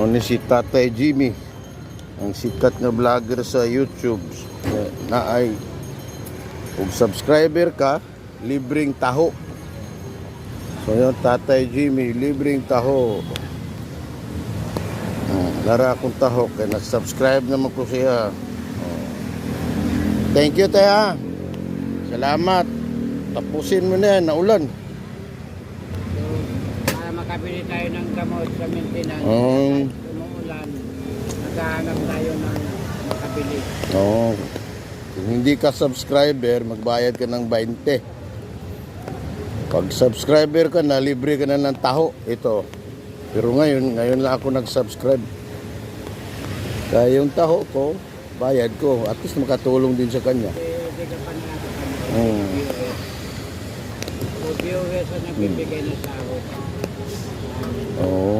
Ni si Tatay Jimmy, ang sikat na vlogger sa YouTube. Na ay, kung subscriber ka, libreng taho. So yun, Tatay Jimmy, libreng taho. Lara akong taho, kaya nag-subscribe naman ko siya. Thank you, Taya. Salamat. Tapusin mo na yan, naulan. Para makabili tayo ng gamot sa maintenance. Umuulan, naghahanap tayo ng makabili. Kung hindi ka subscriber, magbayad ka ng 20. Pag subscriber ka na, libre ka na ng taho. Ito. Pero ngayon lang ako nag-subscribe. Kaya yung taho ko, bayad ko. At least makatulong din sa kanya. Hindi ka pa nakakapanood. Viewers ang nagbibigay ng sahod. Oo.